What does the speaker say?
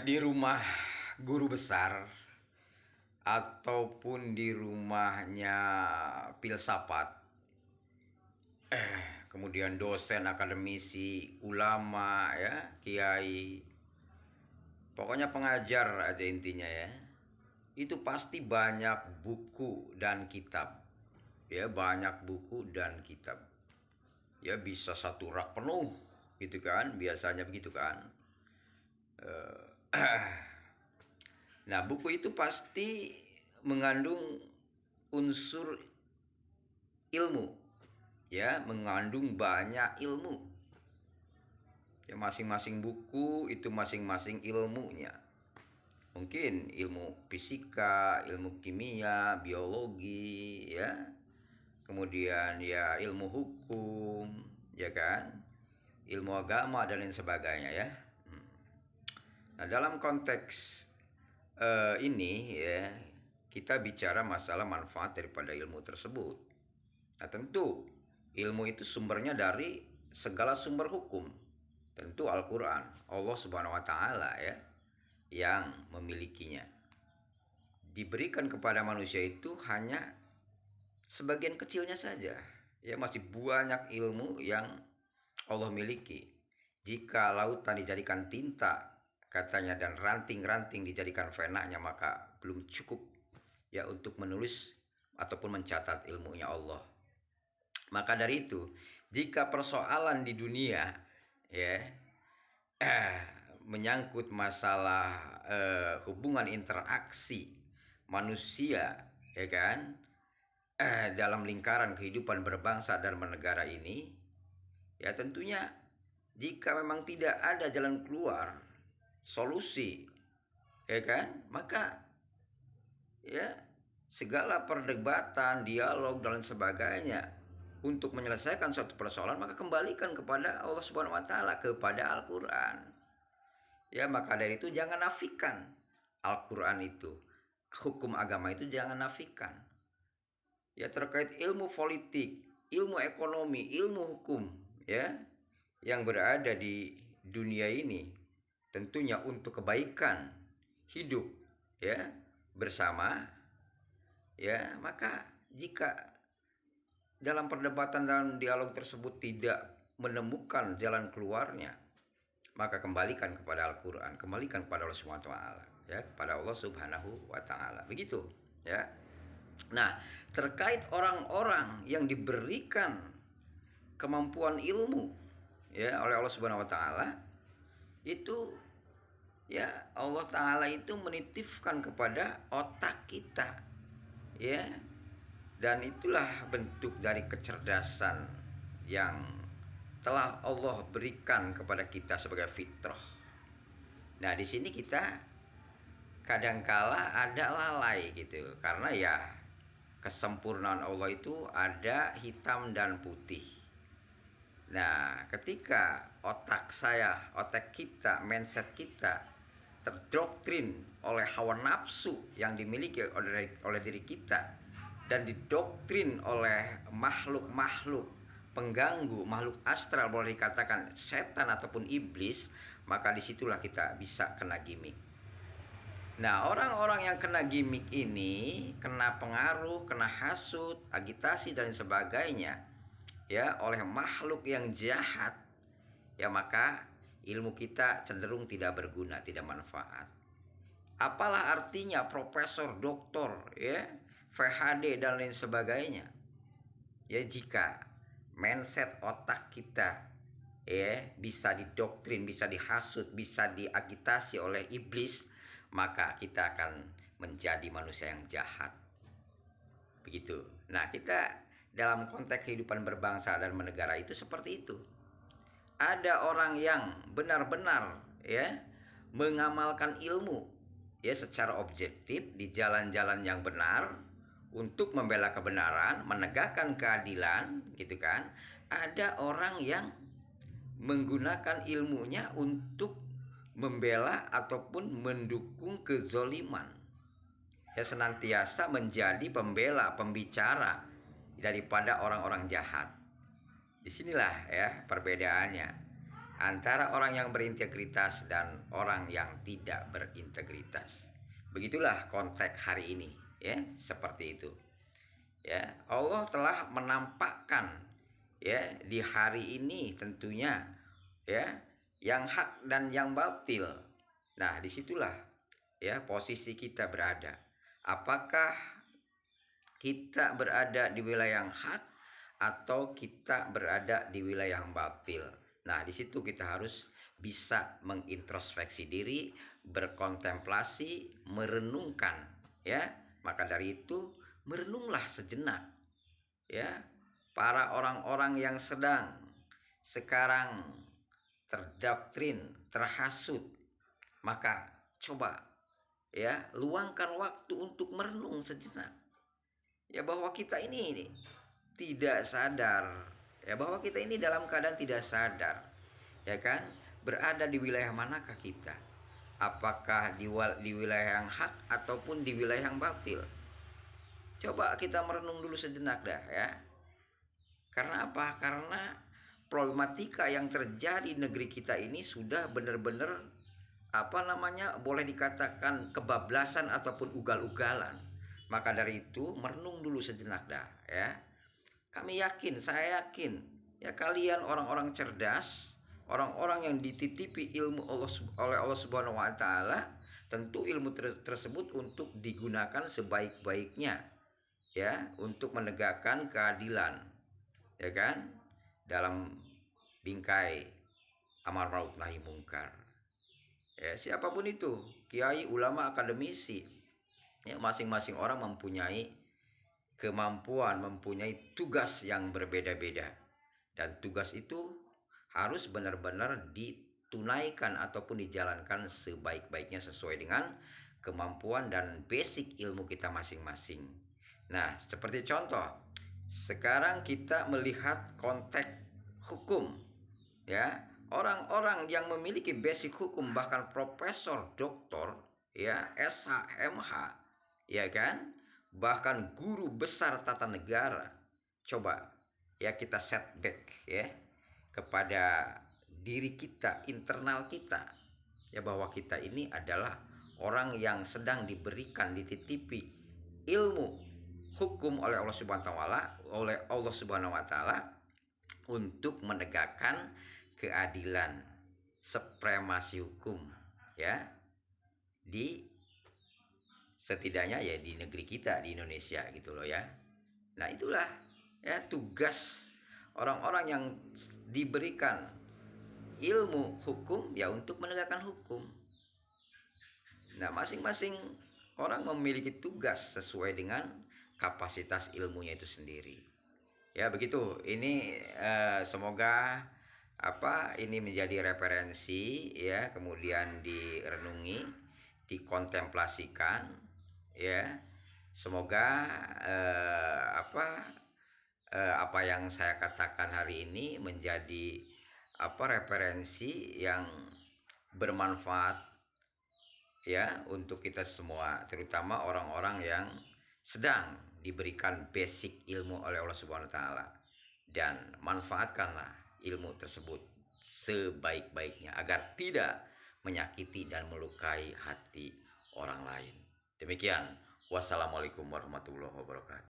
Di rumah guru besar ataupun di rumahnya filsafat, kemudian dosen, akademisi, ulama, ya, kiai, pokoknya pengajar aja intinya ya. Itu pasti banyak buku dan kitab. Ya, banyak buku dan kitab. Ya, bisa satu rak penuh gitu kan, biasanya begitu kan. Nah, buku itu pasti mengandung unsur ilmu, ya, mengandung banyak ilmu. Ya, masing-masing buku itu masing-masing ilmunya. Mungkin ilmu fisika, ilmu kimia, biologi, ya. Kemudian ya ilmu hukum, ya kan? Ilmu agama dan lain sebagainya ya. Nah, dalam konteks ini ya, kita bicara masalah manfaat daripada ilmu tersebut. Nah, tentu ilmu itu sumbernya dari segala sumber hukum. Tentu Al-Quran, Allah Subhanahu wa Ta'ala ya, yang memilikinya. Diberikan kepada manusia itu hanya sebagian kecilnya saja. Ya, masih banyak ilmu yang Allah miliki. Jika lautan dijadikan tinta, katanya, dan ranting-ranting dijadikan venanya, maka belum cukup ya untuk menulis ataupun mencatat ilmunya Allah. Maka dari itu, jika persoalan di dunia ya menyangkut masalah hubungan interaksi manusia, ya kan, dalam lingkaran kehidupan berbangsa dan bernegara ini, ya tentunya jika memang tidak ada jalan keluar, solusi, ya kan, maka ya segala perdebatan, dialog dan sebagainya untuk menyelesaikan suatu persoalan, maka kembalikan kepada Allah Subhanahu wa Ta'ala, kepada Al-Quran. Ya, maka dari itu jangan nafikan Al-Quran itu, hukum agama itu jangan nafikan. Ya, terkait ilmu politik, ilmu ekonomi, ilmu hukum, ya, yang berada di dunia ini, tentunya untuk kebaikan hidup ya bersama, ya, maka jika dalam perdebatan dalam dialog tersebut tidak menemukan jalan keluarnya, maka kembalikan kepada Al-Quran, kembalikan kepada Allah Subhanahu wa Ta'ala, ya, kepada Allah Subhanahu wa Ta'ala, begitu ya. Nah, terkait orang-orang yang diberikan kemampuan ilmu ya oleh Allah Subhanahu wa Ta'ala, itu ya Allah Ta'ala itu menitipkan kepada otak kita, ya, dan itulah bentuk dari kecerdasan yang telah Allah berikan kepada kita sebagai fitrah. Nah, di sini kita kadangkala ada lalai gitu, karena ya kesempurnaan Allah itu ada hitam dan putih. Nah, ketika otak kita, mindset kita terdoktrin oleh hawa nafsu yang dimiliki oleh diri kita, dan didoktrin oleh makhluk-makhluk pengganggu, makhluk astral, boleh dikatakan setan ataupun iblis, maka disitulah kita bisa kena gimmick. Nah, orang-orang yang kena gimmick ini, kena pengaruh, kena hasut, agitasi dan sebagainya ya oleh makhluk yang jahat, ya, maka ilmu kita cenderung tidak berguna, tidak manfaat. Apalah artinya profesor, doktor, ya, PhD dan lain sebagainya, ya, jika mindset otak kita ya bisa didoktrin, bisa dihasut, bisa diagitasi oleh iblis, maka kita akan menjadi manusia yang jahat, begitu. Nah, kita dalam konteks kehidupan berbangsa dan bernegara itu seperti itu. Ada orang yang benar-benar ya mengamalkan ilmu ya secara objektif di jalan-jalan yang benar untuk membela kebenaran, menegakkan keadilan, gitu kan. Ada orang yang menggunakan ilmunya untuk membela ataupun mendukung kezoliman, ya, senantiasa menjadi pembela, pembicara daripada orang-orang jahat. Disinilah ya perbedaannya antara orang yang berintegritas dan orang yang tidak berintegritas. Begitulah konteks hari ini, ya, seperti itu. Ya, Allah telah menampakkan, ya, di hari ini tentunya, ya, yang hak dan yang batil. Nah, disitulah, ya, posisi kita berada. Apakah kita berada di wilayah yang hak atau kita berada di wilayah yang batil? Nah, di situ kita harus bisa mengintrospeksi diri, berkontemplasi, merenungkan, ya. Maka dari itu, merenunglah sejenak, ya. Para orang-orang yang sedang sekarang terdoktrin, terhasut, maka coba, ya, luangkan waktu untuk merenung sejenak. Ya, bahwa kita ini tidak sadar, ya, bahwa kita ini dalam keadaan tidak sadar, ya kan, berada di wilayah manakah kita, apakah di wilayah yang hak ataupun di wilayah yang batil. Coba kita merenung dulu sejenak dah, ya. Karena apa? Karena problematika yang terjadi di negeri kita ini sudah benar-benar boleh dikatakan kebablasan ataupun ugal-ugalan. Maka dari itu merenung dulu sejenak dah, ya. Saya yakin, ya, kalian orang-orang cerdas, orang-orang yang dititipi ilmu oleh Allah Subhanahu wa taala, tentu ilmu tersebut untuk digunakan sebaik-baiknya, ya, untuk menegakkan keadilan, ya kan, dalam bingkai amar ma'ruf nahi mungkar. Ya, siapapun itu, kiai, ulama, akademisi, ya, masing-masing orang mempunyai kemampuan, mempunyai tugas yang berbeda-beda, dan tugas itu harus benar-benar ditunaikan ataupun dijalankan sebaik-baiknya sesuai dengan kemampuan dan basic ilmu kita masing-masing. Nah, seperti contoh, sekarang kita melihat konteks hukum, ya, orang-orang yang memiliki basic hukum, bahkan profesor, doktor, ya, SH, MH, ya kan, bahkan guru besar tata negara. Coba, ya, kita setback, ya, kepada diri kita, internal kita, ya, bahwa kita ini adalah orang yang sedang diberikan, dititipi ilmu hukum oleh Allah Subhanahu wa taala untuk menegakkan keadilan, supremasi hukum, ya, di setidaknya, ya, di negeri kita, di Indonesia gitu loh, ya. Nah, itulah, ya, tugas orang-orang yang diberikan ilmu hukum, ya, untuk menegakkan hukum. Nah, masing-masing orang memiliki tugas sesuai dengan kapasitas ilmunya itu sendiri. Ya, begitu. Ini semoga ini menjadi referensi, ya, kemudian direnungi, dikontemplasikan, ya. Semoga apa yang saya katakan hari ini menjadi referensi yang bermanfaat, ya, untuk kita semua, terutama orang-orang yang sedang diberikan basic ilmu oleh Allah Subhanahu wa taala, dan manfaatkanlah ilmu tersebut sebaik-baiknya agar tidak menyakiti dan melukai hati orang lain. Demikian. Wassalamualaikum warahmatullahi wabarakatuh.